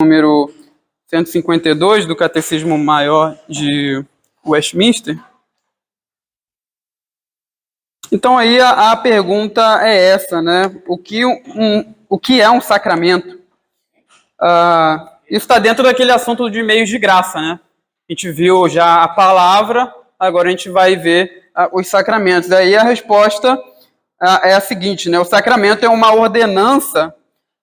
número 152 do Catecismo Maior de Westminster. Então aí a pergunta é essa, né? O que é um sacramento? Isso está dentro daquele assunto de meios de graça, né? A gente viu já a palavra, agora a gente vai ver os sacramentos. Daí a resposta é a seguinte, né? O sacramento é uma ordenança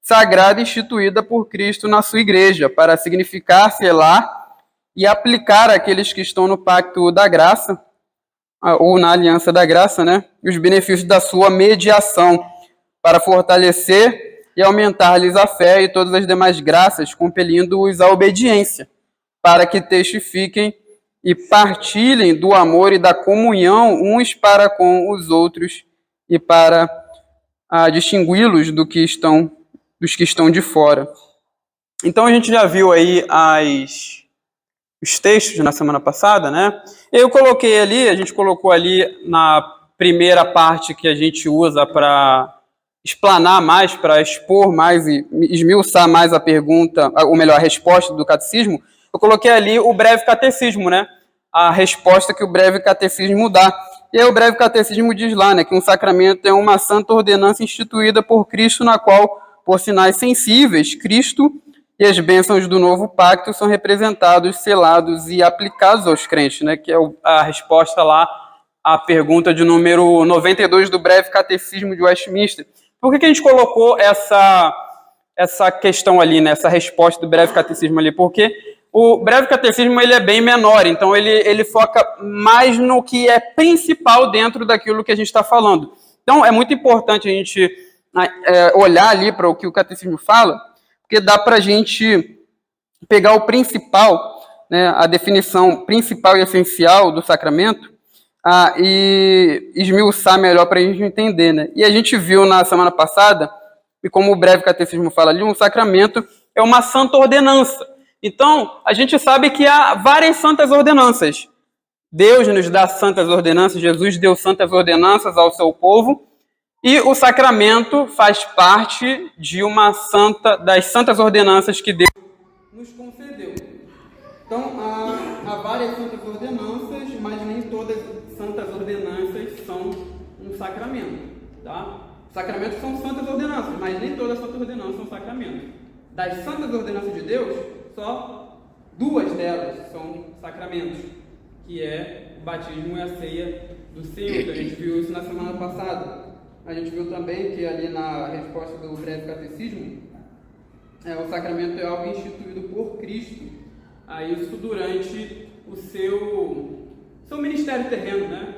sagrada instituída por Cristo na sua igreja, para significar, selar e aplicar àqueles que estão no pacto da graça, ou na aliança da graça, né? Os benefícios da sua mediação, para fortalecer e aumentar-lhes a fé e todas as demais graças, compelindo-os à obediência, para que testifiquem e partilhem do amor e da comunhão uns para com os outros e para distingui-los dos que estão de fora. Então a gente já viu aí os textos na semana passada, né? A gente colocou ali na primeira parte que a gente usa para explanar mais, para expor mais e esmiuçar mais a pergunta, ou melhor, a resposta do catecismo. Eu coloquei ali o breve catecismo, né? A resposta que o breve catecismo dá. E aí o breve catecismo diz lá, né, que um sacramento é uma santa ordenança instituída por Cristo, na qual, por sinais sensíveis, Cristo e as bênçãos do novo pacto são representados, selados e aplicados aos crentes, né, que é a resposta lá à pergunta de número 92 do breve catecismo de Westminster. Por que a gente colocou essa questão ali, né, essa resposta do breve catecismo ali? Porque o breve catecismo ele é bem menor, então ele foca mais no que é principal dentro daquilo que a gente está falando. Então é muito importante a gente olhar ali para o que o catecismo fala, porque dá para a gente pegar o principal, né, a definição principal e essencial do sacramento, e esmiuçar melhor para a gente entender, né? E a gente viu na semana passada, e como o breve catecismo fala ali, um sacramento é uma santa ordenança. Então, a gente sabe que há várias santas ordenanças. Deus nos dá santas ordenanças, Jesus deu santas ordenanças ao seu povo, e o sacramento faz parte de das santas ordenanças que Deus nos concedeu. Então, há várias santas ordenanças, mas nem todas as santas ordenanças são um sacramento, tá? Sacramentos são santas ordenanças, mas nem todas as santas ordenanças são sacramentos. Das santas ordenanças de Deus, só 2 delas são sacramentos, que é o batismo e a ceia do Senhor. A gente viu isso na semana passada. A gente viu também que ali na resposta do breve catecismo, o sacramento é algo instituído por Cristo, isso durante o seu ministério terreno, né?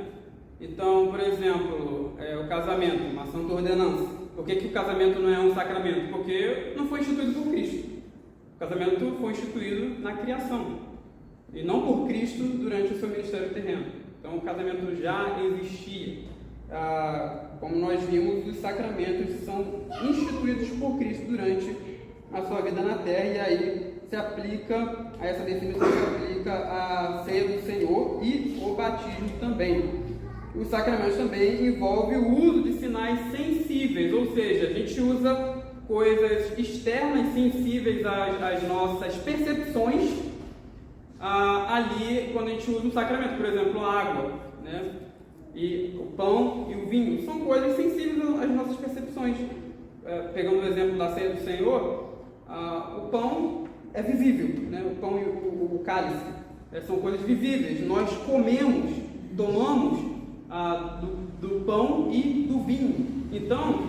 Então, por exemplo, o casamento, uma santa ordenança. Por que o casamento não é um sacramento? Porque não foi instituído por Cristo. O casamento foi instituído na criação, e não por Cristo durante o seu ministério terreno. Então, o casamento já existia. Como nós vimos, os sacramentos são instituídos por Cristo durante a sua vida na Terra, e aí se aplica, a essa definição se aplica a ceia do Senhor e o batismo também. Os sacramentos também envolvem o uso de sinais sensíveis, ou seja, a gente usa coisas externas sensíveis às nossas percepções ali quando a gente usa um sacramento, por exemplo, a água, né? E o pão e o vinho são coisas sensíveis às nossas percepções. Pegando o exemplo da ceia do Senhor, o pão é visível, né? O pão e o cálice são coisas visíveis. Nós comemos, tomamos do pão e do vinho. Então,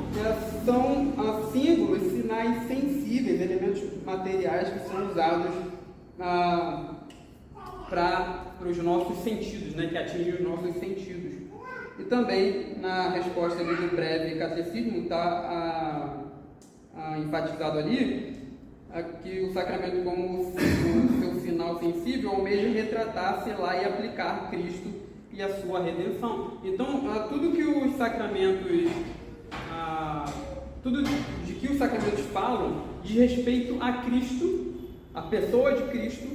são símbolos, sinais sensíveis, elementos materiais que são usados para os nossos sentidos, né? Que atingem os nossos sentidos. E também, na resposta do breve catecismo, está enfatizado ali que o sacramento, como o seu sinal sensível, almeja retratar, selar e aplicar Cristo e a sua redenção. Então, tudo que os sacramentos falam diz respeito a Cristo, a pessoa de Cristo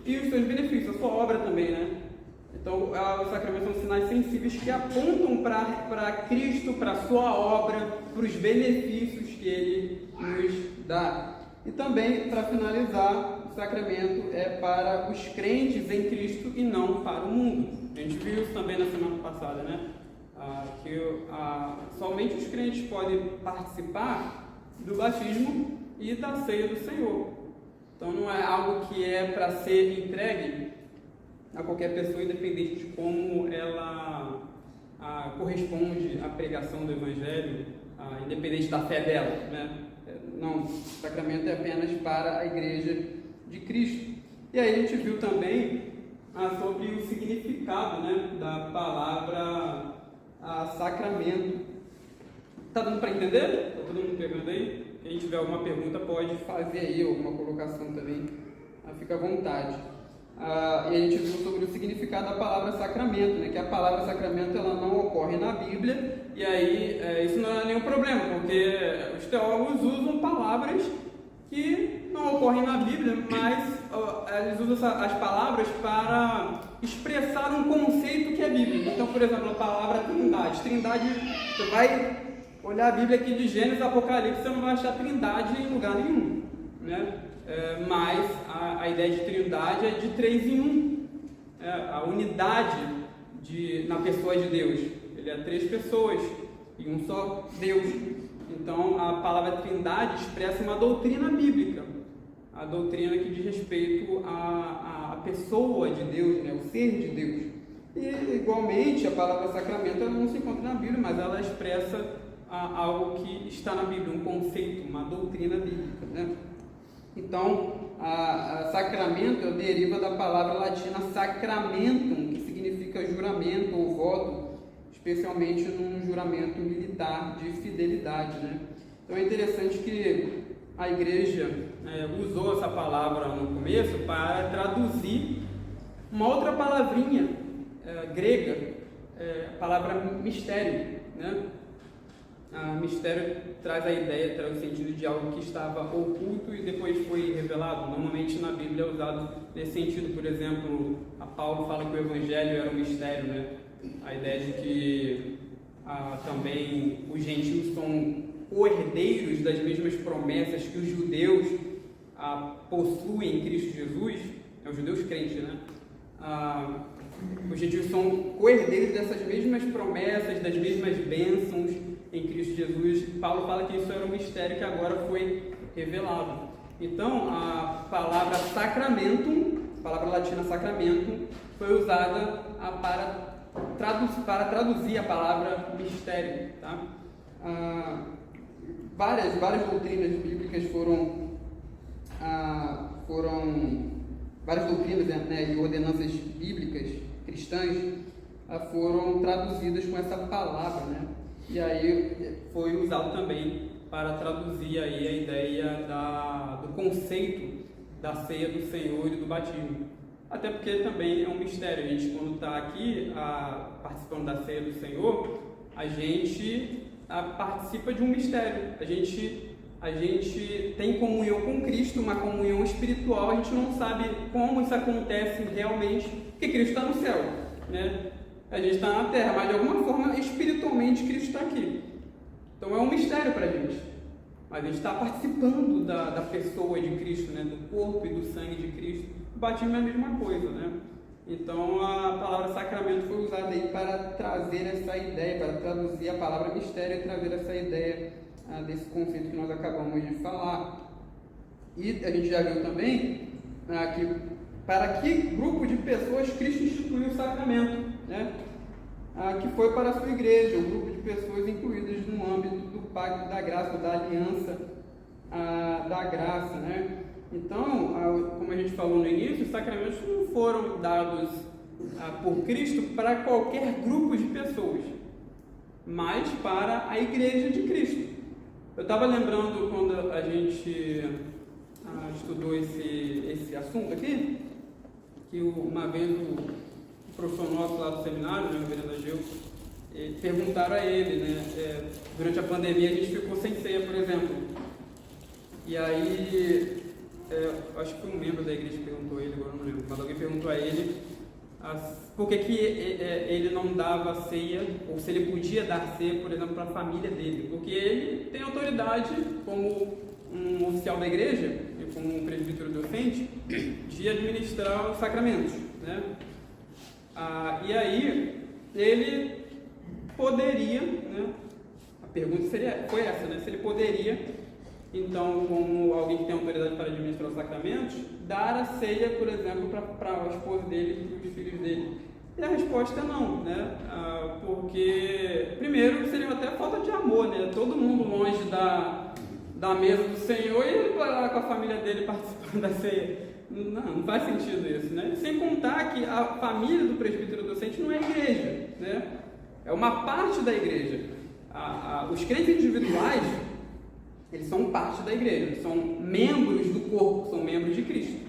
e os seus benefícios, a sua obra também, né? Então, os sacramentos são sinais sensíveis que apontam para Cristo, para a sua obra, para os benefícios que Ele nos dá. E também, para finalizar, o sacramento é para os crentes em Cristo e não para o mundo. A gente viu isso também na semana passada, né? Somente os crentes podem participar do batismo e da ceia do Senhor. Então não é algo que é para ser entregue a qualquer pessoa, independente de como ela corresponde à pregação do Evangelho, independente da fé dela, né? Não, o sacramento é apenas para a Igreja de Cristo. E aí a gente viu também sobre o significado, né, da palavra sacramento. Tá dando para entender? Está todo mundo pegando aí? Quem tiver alguma pergunta pode fazer aí, alguma colocação também, fica à vontade. E a gente viu sobre o significado da palavra sacramento, né? Que a palavra sacramento ela não ocorre na Bíblia, e aí isso não é nenhum problema, porque os teólogos usam palavras que não ocorrem na Bíblia, mas eles usam as palavras para expressar um conceito que é bíblico. Então, por exemplo, a palavra trindade. Trindade, você vai olhar a Bíblia aqui de Gênesis, Apocalipse, você não vai achar trindade em lugar nenhum, né? Mas a ideia de trindade é de 3 em 1, a unidade na pessoa de Deus. Ele é 3 pessoas e um só Deus. Então a palavra trindade expressa uma doutrina bíblica, a doutrina que diz respeito à pessoa de Deus, né? O ser de Deus. E igualmente a palavra sacramento ela não se encontra na Bíblia, mas ela expressa algo que está na Bíblia, um conceito, uma doutrina bíblica, né? Então, sacramento deriva da palavra latina sacramentum, que significa juramento ou voto, especialmente num juramento militar de fidelidade, né? Então é interessante que a Igreja usou essa palavra no começo para traduzir uma outra palavrinha grega, a palavra mistério, né? Mistério traz a ideia, traz o sentido de algo que estava oculto e depois foi revelado. Normalmente na Bíblia é usado nesse sentido. Por exemplo, a Paulo fala que o Evangelho era um mistério, né? A ideia de que também os gentios são co-herdeiros das mesmas promessas que os judeus possuem em Cristo Jesus, os judeus crentes, né? Os gentios são co-herdeiros dessas mesmas promessas, das mesmas bênçãos em Cristo Jesus. Paulo fala que isso era um mistério que agora foi revelado. Então, a palavra sacramento, a palavra latina sacramento, foi usada para traduzir a palavra mistério, tá? Várias doutrinas bíblicas várias doutrinas, né, e ordenanças bíblicas cristãs foram traduzidas com essa palavra, né? E aí foi usado também para traduzir aí a ideia do conceito da ceia do Senhor e do batismo. Até porque também é um mistério. A gente, quando está aqui participando da ceia do Senhor, a gente participa de um mistério. A gente tem comunhão com Cristo, uma comunhão espiritual. A gente não sabe como isso acontece realmente, porque Cristo está no céu, né? A gente está na terra, mas de alguma forma, espiritualmente, Cristo está aqui. Então é um mistério para a gente. Mas a gente está participando da pessoa de Cristo, né? Do corpo e do sangue de Cristo. O batismo é a mesma coisa, né? Então a palavra sacramento foi usada aí para trazer essa ideia, para traduzir a palavra mistério e trazer essa ideia desse conceito que nós acabamos de falar. E a gente já viu também que para que grupo de pessoas Cristo instituiu o sacramento, né? Que foi para a sua igreja, um grupo de pessoas incluídas no âmbito do pacto da graça, da aliança da graça, né? Então, como a gente falou no início, os sacramentos não foram dados por Cristo para qualquer grupo de pessoas, mas para a igreja de Cristo. Eu estava lembrando quando a gente estudou esse assunto aqui, que uma vez o professor nosso lá do seminário, né, o Vereador Ageu, perguntaram a ele, né, durante a pandemia a gente ficou sem ceia, por exemplo, e aí, acho que foi um membro da igreja que perguntou a ele, agora não lembro, mas alguém perguntou a ele por que ele não dava ceia, ou se ele podia dar ceia, por exemplo, para a família dele, porque ele tem autoridade como um oficial da igreja, e como um presbítero docente, de administrar os sacramentos, né? E aí, ele poderia, né? A pergunta foi essa, né? Se ele poderia, então, como alguém que tem autoridade para administrar os sacramentos, dar a ceia, por exemplo, para a esposa dele e os filhos dele. E a resposta é não, né? Porque, primeiro, seria até falta de amor, né? Todo mundo longe da mesa do Senhor e ele vai lá com a família dele participando da ceia. Não faz sentido isso, né? Sem contar que a família do presbítero docente não é igreja, né? É uma parte da igreja. Os crentes individuais, eles são parte da igreja, eles são membros do corpo, são membros de Cristo.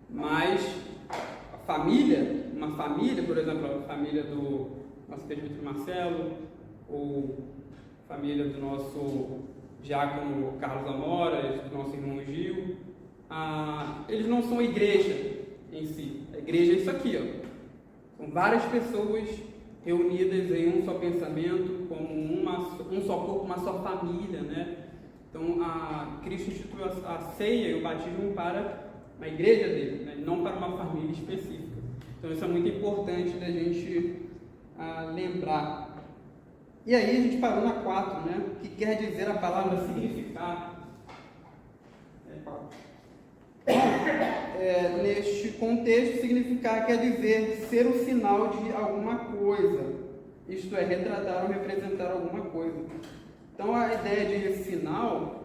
Mas a família, uma família, por exemplo, a família do nosso presbítero Marcelo, ou a família do nosso diácono Carlos Amora, do nosso irmão Gil, eles não são igreja em si. A igreja é isso aqui, ó. São várias pessoas reunidas em um só pensamento, como um só corpo, uma só família, né? Então, Cristo instituiu a ceia e o batismo para a igreja dele, né? Não para uma família específica. Então, isso é muito importante da gente lembrar. E aí, a gente parou na 4, né? Que quer dizer a palavra significar. Neste contexto, significar quer dizer ser o sinal de alguma coisa, isto é, retratar ou representar alguma coisa. Então, a ideia de sinal...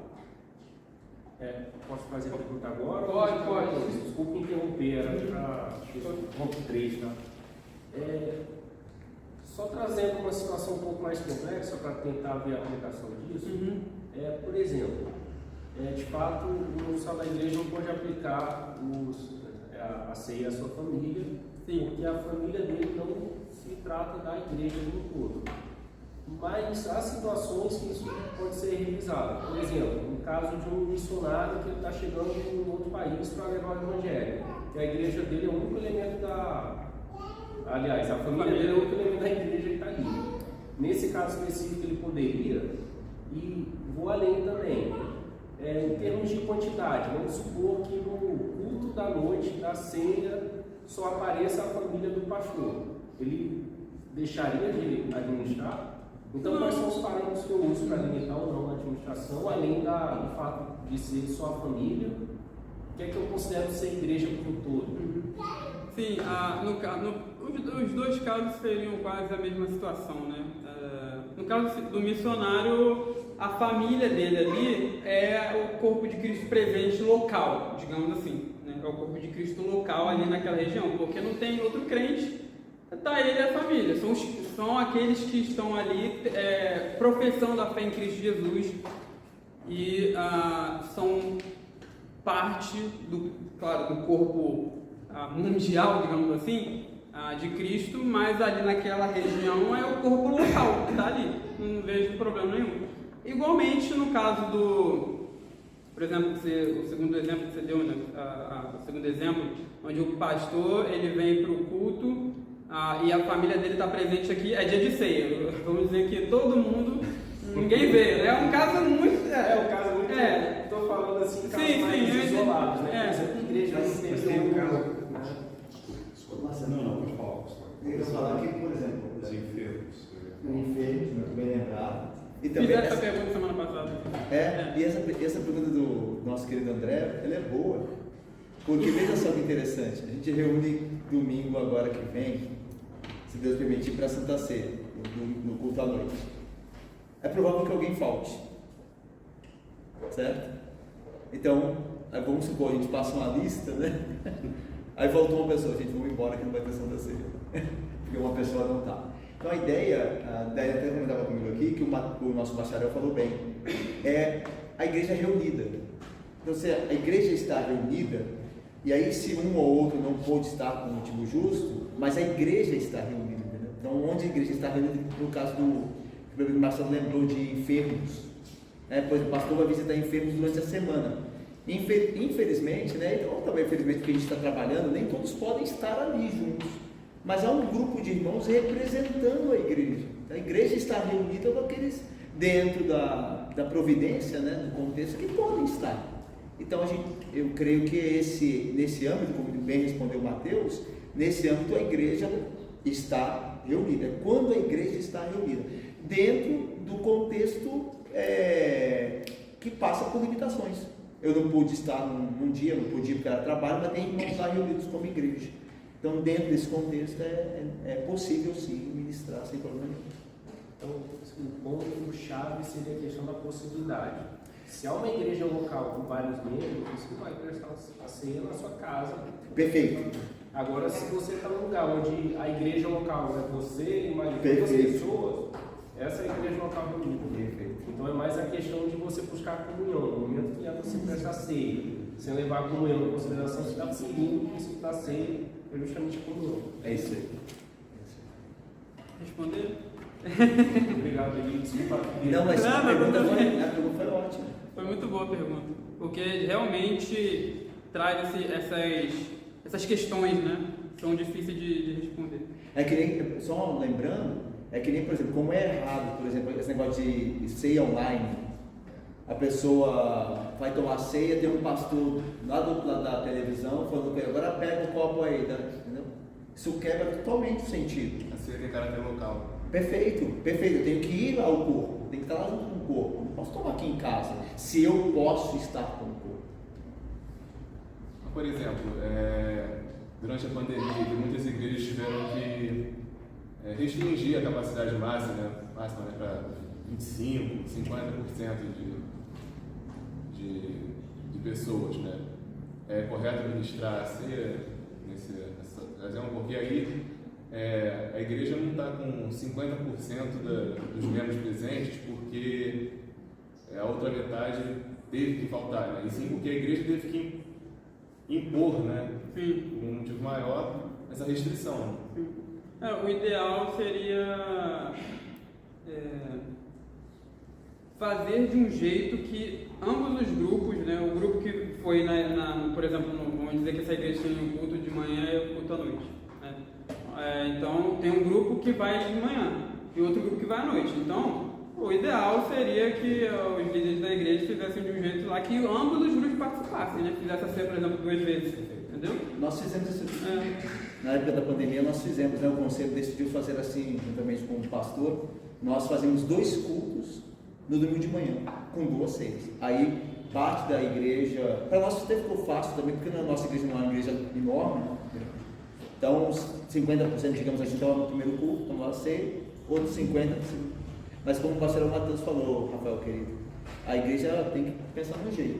Posso fazer a pergunta agora? Pode. Desculpa interromper, era para ponto 3, tá? Só trazendo uma situação um pouco mais complexa para tentar ver a aplicação disso. Uhum. Por exemplo, de fato, o oficial da igreja não pode aplicar a ceia à sua família, Sim. porque a família dele não se trata da igreja como um todo. Mas há situações que isso pode ser revisado. Por exemplo, no caso de um missionário que está chegando em um outro país para levar o evangelho, que a igreja dele é o único elemento Aliás, a família dele é o único elemento da igreja que está ali. Nesse caso específico, ele poderia, e vou além também, em termos de quantidade, vamos supor que no culto da noite, da ceia, só apareça a família do pastor. Ele deixaria de administrar? Então, quais são os parâmetros que eu uso para limitar ou não a administração, além do fato de ser só a família? O que é que eu considero ser igreja como um todo? Sim, os dois casos seriam quase a mesma situação, né? No caso do missionário, a família dele ali é o corpo de Cristo presente local, digamos assim, né? É o corpo de Cristo local ali naquela região, porque não tem outro crente, tá ele e a família, são aqueles que estão ali professando a fé em Cristo Jesus e são parte do corpo mundial, digamos assim, de Cristo, mas ali naquela região é o corpo local que está ali, não vejo problema nenhum. Igualmente no caso por exemplo, o segundo exemplo que você deu, né? O segundo exemplo, onde o pastor ele vem para o culto e a família dele está presente aqui, é dia de ceia. Vamos dizer que todo mundo, ninguém vê, né? É um caso muito... um caso muito... Estou falando assim, casos mais isolados, né? Por exemplo, a igreja não tem um caso... Não, pode falar. Eu ia falar que, por exemplo, os enfermos, muito bem lembrado. E também fizeram essa pergunta semana passada. E essa pergunta do nosso querido André, ela é boa, porque veja só que interessante, a gente reúne domingo agora que vem, se Deus permitir, para a Santa Ceia, no culto à noite. É provável que alguém falte, certo? Então, vamos supor, a gente passa uma lista, né? Aí voltou uma pessoa, gente, vamos embora que não vai ter Santa Ceia, porque uma pessoa não está. Então a ideia, daí até comentava comigo aqui, que o nosso bacharel falou bem, é a igreja reunida. Então se a igreja está reunida, e aí se um ou outro não pôde estar por motivo justo, mas a igreja está reunida, entendeu? Então onde a igreja está reunida, no caso que o Marcelo lembrou de enfermos, por exemplo, o pastor vai visitar enfermos durante a semana. Infelizmente, né, ou também infelizmente porque a gente está trabalhando, nem todos podem estar ali juntos, mas há um grupo de irmãos representando a igreja. A igreja está reunida com aqueles dentro da providência, né, do contexto, que podem estar. Então, eu creio que nesse âmbito, como bem respondeu Mateus, nesse âmbito a igreja está reunida. Quando a igreja está reunida, dentro do contexto que passa por limitações. Eu não pude estar num dia, não pude ir para trabalho, mas tem irmãos lá reunidos como igreja. Então, dentro desse contexto, é possível sim ministrar sem problema nenhum. Então, o ponto-chave seria a questão da possibilidade. Se há uma igreja local com vários membros, você vai prestar a ceia na sua casa. Perfeito. Agora, se você está num lugar onde a igreja local é você e mais duas Perfeito. pessoas, essa é a igreja local reunida. Perfeito. Então é mais a questão de você buscar comunhão. No momento que é você prestar ceia, sem levar a comunhão em consideração, você está seguindo o princípio da ceia, é justamente a comunhão. É isso aí. Responder? Obrigado, Eli. Desculpa. Não, mas Não, a pergunta não, foi ótima. Foi muito boa a pergunta, porque realmente traz essas questões, né? São difíceis de responder. É que nem, só lembrando, é que nem, por exemplo, como é errado, por exemplo, esse negócio de ceia online. A pessoa vai tomar ceia, tem um pastor lá do outro lado da televisão falando que agora pega o copo aí, entendeu? Isso quebra totalmente o sentido. A ceia tem caráter local. Perfeito, perfeito. Eu tenho que ir ao corpo, tenho que estar lá junto com o corpo. Não posso tomar aqui em casa, se eu posso estar com o corpo. Por exemplo, durante a pandemia, muitas igrejas tiveram que restringir a capacidade máxima, né, para 25%, 50% de pessoas. Né? É correto ministrar a ceia nessa ocasião, porque aí a igreja não está com 50% dos membros presentes, porque a outra metade teve que faltar, né? E sim porque a igreja teve que impor, né, um motivo maior, essa restrição. O ideal seria fazer de um jeito que ambos os grupos, né, o grupo que foi, por exemplo, vamos dizer que essa igreja tem um culto de manhã e um culto à noite. Né? Então, tem um grupo que vai de manhã e outro grupo que vai à noite. Então, o ideal seria que os líderes da igreja fizessem de um jeito lá que ambos os grupos participassem, né? Fizessem a ceia, por exemplo, 2 vezes, entendeu? Nós fizemos isso. Na época da pandemia nós fizemos, né? O conselho decidiu fazer assim, juntamente com o pastor, nós fazemos 2 cultos no domingo de manhã, com 2 ceias. Aí parte da igreja, para nós até ficou fácil também, porque a nossa igreja não é uma igreja enorme, então 50% digamos assim, estava no primeiro culto, tomava a ceia, outros 50%. Mas como o pastor Matheus falou, Rafael querido, a igreja tem que pensar no jeito,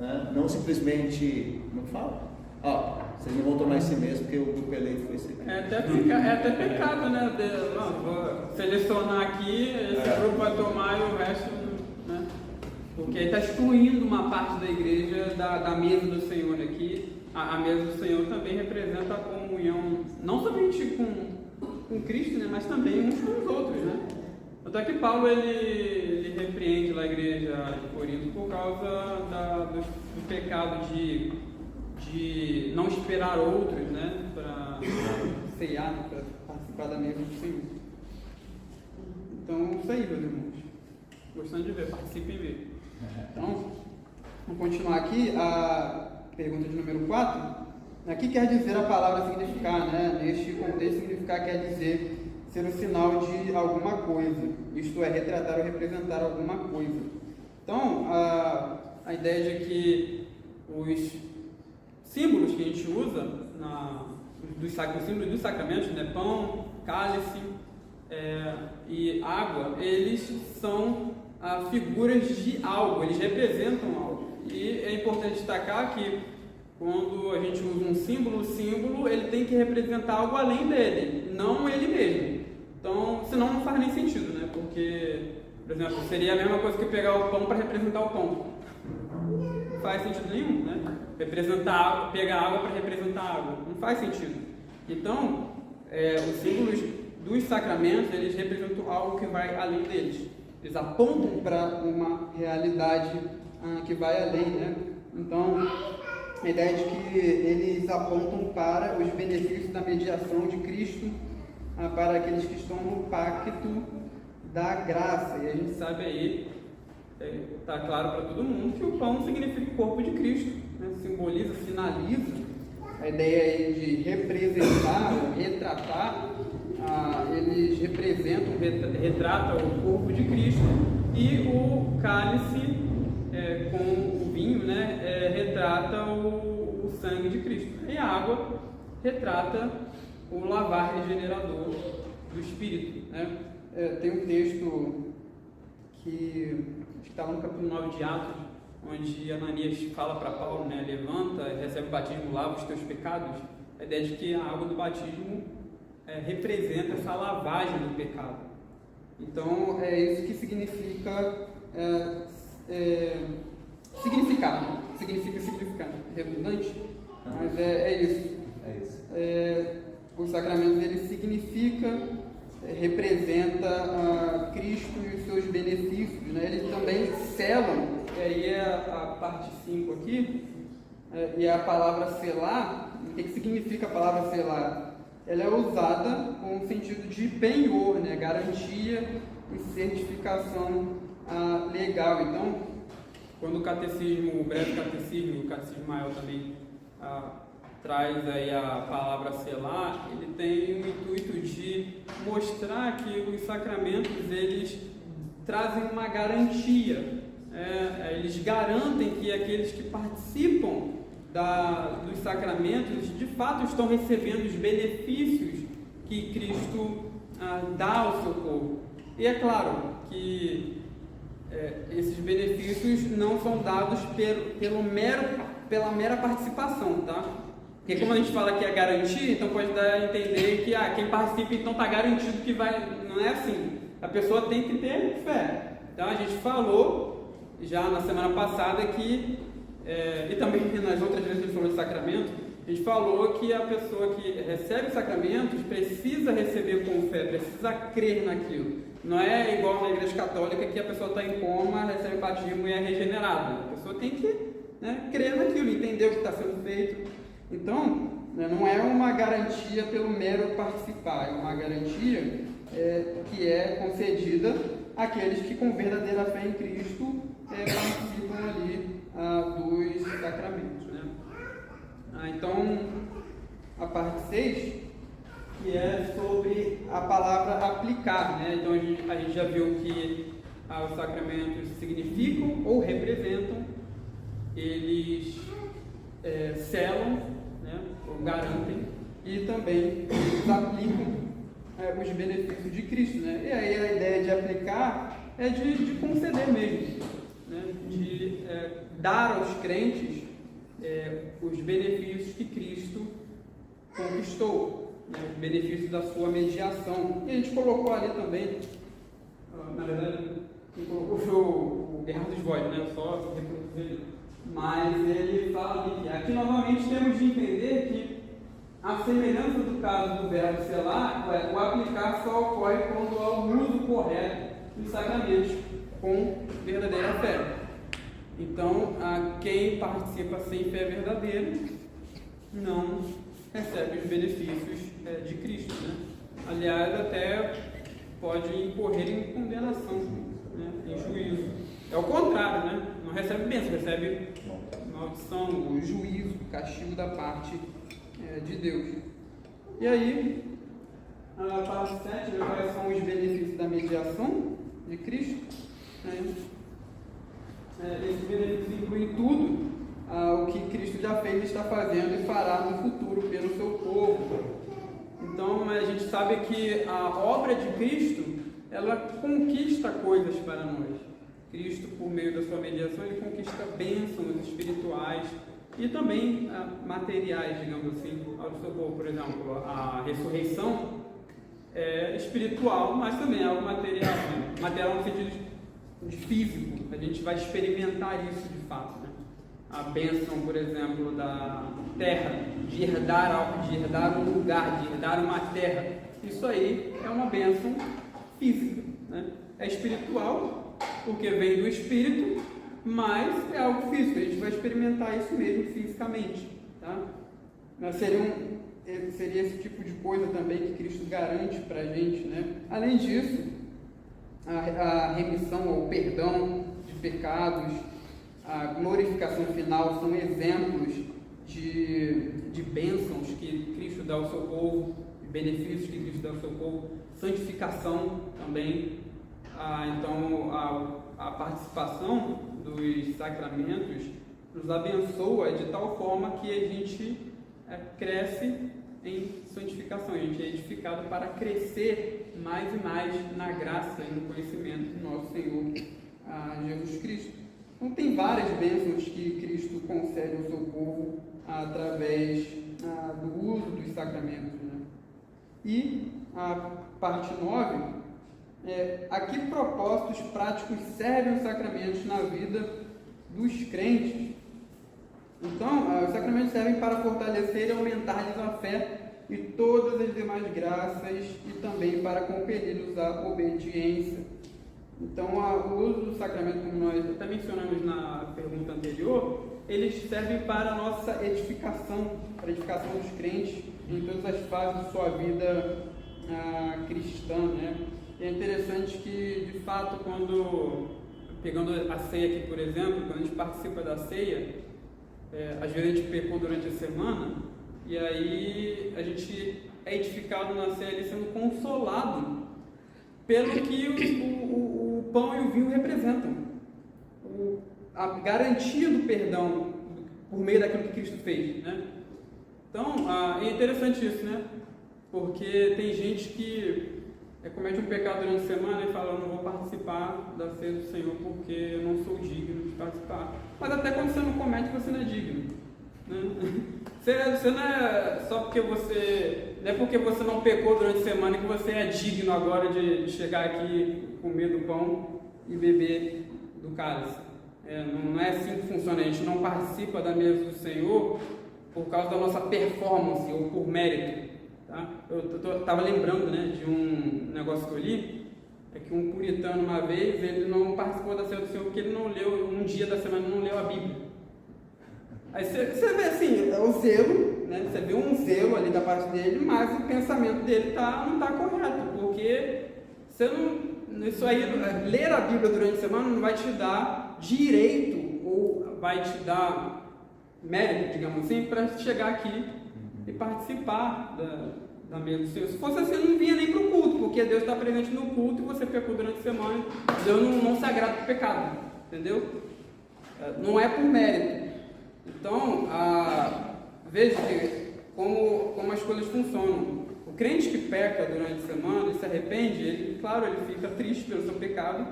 né? Não simplesmente, como fala? Vocês não vão tomar esse mês porque o grupo eleito foi esse aqui. É até pecado, né? Vou selecionar aqui, esse grupo vai tomar e o resto, né? Porque está excluindo uma parte da igreja da mesa do Senhor aqui. A mesa do Senhor também representa a comunhão, não somente com Cristo, né? Mas também uns com os outros, né? Até que Paulo ele repreende lá a igreja de Corinto por causa do pecado de não esperar outros, né, para ceiar, né, para participar da mesa do Senhor. Então, isso aí, meus irmãos. Gostando de ver, participem e ver. Então, vamos continuar aqui. A pergunta de número 4. O que quer dizer a palavra significar, né? Neste contexto, significar quer dizer ser o sinal de alguma coisa, isto é, retratar ou representar alguma coisa. Então, a ideia de que os símbolos que a gente usa, os símbolos dos sacramentos, né, pão, cálice e água, eles são figuras de algo, eles representam algo. E é importante destacar que quando a gente usa um símbolo, o símbolo ele tem que representar algo além dele, não ele mesmo. Então, senão não faz nem sentido, né? Porque, por exemplo, seria a mesma coisa que pegar o pão para representar o pão. Não faz sentido nenhum, né? Pegar água para representar água. Não faz sentido. Então, os símbolos dos sacramentos, eles representam algo que vai além deles. Eles apontam para uma realidade que vai além, né? Então, a ideia de que eles apontam para os benefícios da mediação de Cristo para aqueles que estão no pacto da graça. E a gente sabe aí, está claro para todo mundo, que o pão significa o corpo de Cristo, né? Simboliza, sinaliza a ideia aí de representar, retratar. Eles representam, retratam o corpo de Cristo, e o cálice com o vinho, né, retrata o sangue de Cristo. E a água retrata o lavar regenerador do Espírito, né? Tem um texto que está no capítulo 9 de Atos, onde Ananias fala para Paulo, né, levanta, recebe o batismo, lava os teus pecados. A ideia de que a água do batismo representa essa lavagem do pecado. Então, é isso que significa significar. Significa, redundante, mas é isso. Os sacramentos, ele significa, representa Cristo e os seus benefícios, né? Eles também selam, e aí é a parte 5 aqui, e a palavra selar. O que significa a palavra selar? Ela é usada com o sentido de penhor, né? Garantia e certificação legal. Então, quando o catecismo, o breve catecismo, o catecismo maior também traz aí a palavra selar, ele tem o intuito de mostrar que os sacramentos, eles trazem uma garantia, eles garantem que aqueles que participam dos sacramentos, de fato estão recebendo os benefícios que Cristo dá ao seu povo. E é claro que esses benefícios não são dados pela mera participação, tá? Porque como a gente fala que é garantia, então pode dar a entender que quem participa então está garantido que vai. Não é assim. A pessoa tem que ter fé. Então a gente falou já na semana passada que e também nas outras vezes que a gente falou de sacramento, a gente falou que a pessoa que recebe os sacramentos precisa receber com fé, precisa crer naquilo. Não é igual na Igreja Católica, que a pessoa está em coma, recebe o batismo e é regenerada. A pessoa tem que crer naquilo, entender o que está sendo feito. Então, não é uma garantia pelo mero participar, é uma garantia que é concedida àqueles que com verdadeira fé em Cristo participam ali dos sacramentos, né? Então, a parte 6, que é sobre a palavra aplicar, né? Então, a gente já viu que os sacramentos significam ou representam, eles selam, né, ou garantem, e também eles aplicam os benefícios de Cristo, né? E aí a ideia de aplicar é de conceder mesmo, né? De dar aos crentes os benefícios que Cristo conquistou, né? Os benefícios da sua mediação. E a gente colocou ali também, na verdade, quem colocou foi o Gerhard Voigt, né? Só reproduzir. Mas ele fala que aqui novamente temos de entender que a semelhança do caso do verbo selar, o aplicar só ocorre quando há o uso correto dos sacramentos com verdadeira fé. Então, quem participa sem fé verdadeira não recebe os benefícios de Cristo, né? Aliás, até pode incorrer em condenação, né? Em juízo. É o contrário, né? Não recebe bênção, recebe maldição, o juízo, o castigo da parte de Deus. E aí, a parte 7, quais são os benefícios da mediação de Cristo? Esses benefícios incluem tudo o que Cristo já fez, está fazendo e fará no futuro pelo seu povo. Então, a gente sabe que a obra de Cristo, ela conquista coisas para nós. Cristo, por meio da sua mediação, ele conquista bênçãos espirituais e também materiais, digamos assim, ao seu povo. Por exemplo, a ressurreição é espiritual, mas também é algo material, né? Material no sentido de físico. A gente vai experimentar isso de fato, né? A bênção, por exemplo, da terra, de herdar um lugar, de herdar uma terra. Isso aí é uma bênção física, né? É espiritual, porque vem do Espírito, mas é algo físico, a gente vai experimentar isso mesmo fisicamente, tá? Seria esse tipo de coisa também que Cristo garante para a gente, né? Além disso, a remissão ou perdão de pecados, a glorificação final são exemplos de bênçãos que Cristo dá ao seu povo, de benefícios que Cristo dá ao seu povo, santificação também. Então, a participação dos sacramentos nos abençoa de tal forma que a gente cresce em santificação, a gente é edificado para crescer mais e mais na graça e no conhecimento do nosso Senhor Jesus Cristo. Então tem várias bênçãos que Cristo concede ao seu povo através do uso dos sacramentos, né? E a parte 9 a que propósitos práticos servem os sacramentos na vida dos crentes? Então, os sacramentos servem para fortalecer e aumentar-lhes a fé e todas as demais graças e também para compeli-los à obediência. Então, o uso do sacramento, como nós até mencionamos na pergunta anterior, eles servem para a nossa edificação, para a edificação dos crentes em todas as fases de sua vida cristã, né? E é interessante que, de fato, pegando a ceia aqui, por exemplo, quando a gente participa da ceia, às vezes a gente pecou durante a semana, e aí a gente é edificado na ceia ali, sendo consolado pelo que o pão e o vinho representam. A garantia do perdão por meio daquilo que Cristo fez, né? Então, é interessante isso, né? Porque tem gente que comete um pecado durante a semana e fala: eu não vou participar da ceia do Senhor porque eu não sou digno de participar. Mas até quando você não comete, você não é digno, né? Você não é só porque você... Não é porque você não pecou durante a semana que você é digno agora de chegar aqui, comer do pão e beber do cálice. Não é assim que funciona. A gente não participa da mesa do Senhor por causa da nossa performance ou por mérito. Tá? Eu estava lembrando, né, de um negócio que eu li, que um puritano uma vez, ele não participou da ceia do Senhor porque ele não leu, um dia da semana não leu a Bíblia. Aí você vê assim, o zelo, né, você vê um zelo ali da parte dele, mas o pensamento dele não está correto, porque você não, isso aí, ler a Bíblia durante a semana não vai te dar direito, ou vai te dar mérito, digamos assim, para chegar aqui e participar da mesa do Senhor. Se fosse assim, eu não vinha nem para o culto, porque Deus está presente no culto e você pecou durante a semana. Deus não se agrada com o pecado, entendeu? Não é por mérito. Então, veja como as coisas funcionam. O crente que peca durante a semana e se arrepende, ele fica triste pelo seu pecado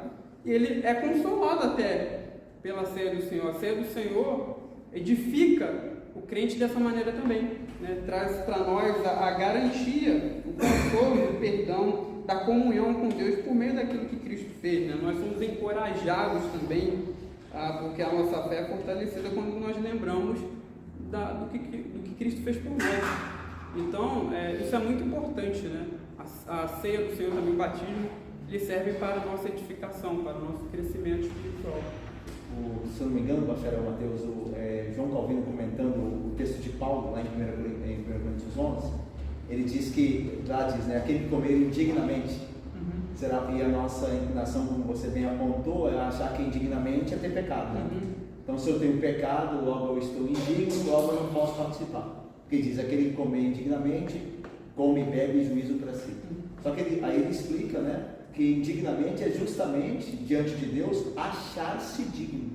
e ele é consolado até pela ceia do Senhor. A ceia do Senhor edifica o crente dessa maneira também, né? Traz para nós a garantia, o consolo, o perdão, da comunhão com Deus por meio daquilo que Cristo fez, né? Nós somos encorajados também, porque a nossa fé é fortalecida quando nós lembramos do que Cristo fez por nós. Então, isso é muito importante, né? A ceia do Senhor, também o batismo, ele serve para a nossa edificação, para o nosso crescimento espiritual. Se eu não me engano, pastor Mateus, João Calvino comentando o texto de Paulo, lá em 1 Coríntios 11, ele diz que, lá diz, né, aquele que comer indignamente, será, e a nossa inclinação, como você bem apontou, é achar que indignamente é ter pecado, né? Então, se eu tenho pecado, logo eu estou indigno, logo eu não posso participar. Porque diz, aquele que comer indignamente, come e bebe juízo para si. Só que aí ele explica, né, que indignamente é justamente, diante de Deus, achar-se digno.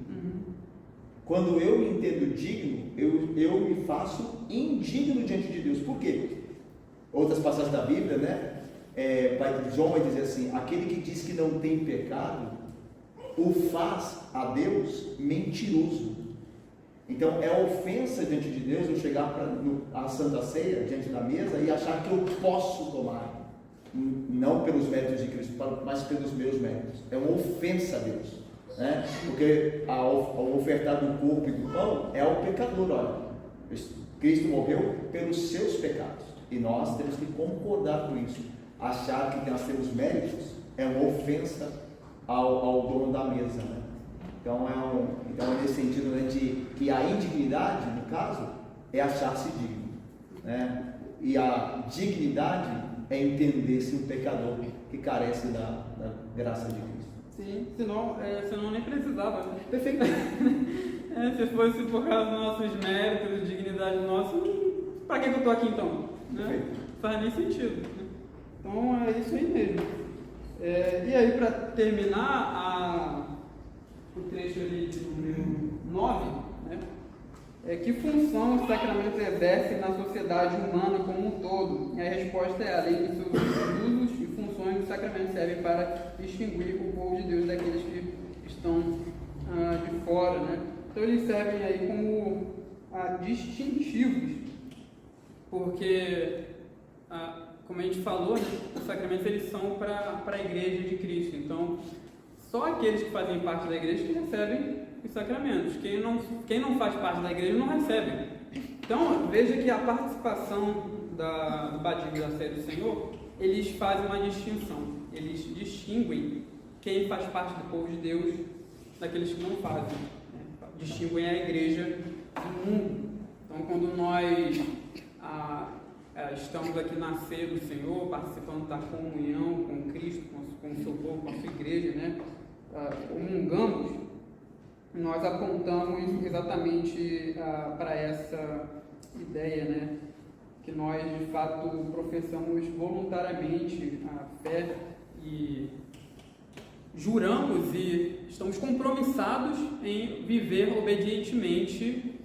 Quando eu me entendo digno, eu me faço indigno diante de Deus. Por quê? Outras passagens da Bíblia, né, João vai dizer assim: aquele que diz que não tem pecado, o faz a Deus mentiroso. Então é ofensa diante de Deus eu chegar à Santa Ceia, diante da mesa, e achar que eu posso tomar. Não pelos méritos de Cristo, mas pelos meus méritos. É uma ofensa a Deus, né? Porque ao ofertar do corpo e do pão é ao pecador. Olha, Cristo morreu pelos seus pecados e nós temos que concordar com isso. Achar que nós temos méritos é uma ofensa ao dono da mesa, né? Então é nesse sentido, né, de que a indignidade, no caso, é achar-se digno, né? E a dignidade é entender-se um pecador que carece da graça de Cristo. Sim, senão nem precisava. Né? Perfeito. Se fosse por causa dos nossos méritos, dignidade nossa, para que eu estou aqui então? Né? Perfeito. Não faz nem sentido. Né? Então é isso aí mesmo. E aí, para terminar o trecho ali de número 9, né? Que função os sacramentos exercem na sociedade humana como um todo? E a resposta é: além de seus usos e funções, os sacramentos servem para distinguir o povo de Deus daqueles que estão de fora, né? Então eles servem aí como distintivos, porque, como a gente falou, né, os sacramentos eles são para a igreja de Cristo. Então, só aqueles que fazem parte da igreja que recebem os sacramentos. Quem não faz parte da igreja não recebe. Então, veja que a participação do batismo da ceia do Senhor, eles fazem uma distinção. Eles distinguem quem faz parte do povo de Deus daqueles que não fazem. Né? Distinguem a igreja do mundo. Então, quando nós estamos aqui na ceia do Senhor, participando da comunhão com Cristo, com o seu povo, com a sua igreja, né? Comungamos, nós apontamos exatamente para essa ideia, né? Que nós de fato professamos voluntariamente a fé e juramos e estamos compromissados em viver obedientemente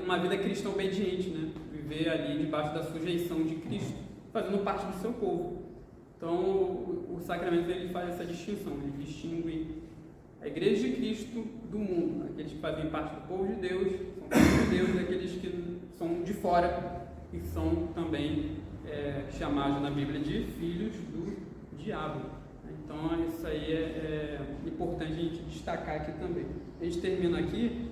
uma vida cristã obediente, né? Viver ali debaixo da sujeição de Cristo, fazendo parte do seu povo. Então, o sacramento ele faz essa distinção, ele distingue a igreja de Cristo do mundo, aqueles que fazem parte do povo de Deus, são povo de Deus, aqueles que são de fora e são também chamados na Bíblia de filhos do diabo. Então, isso aí é importante a gente destacar aqui também. A gente termina aqui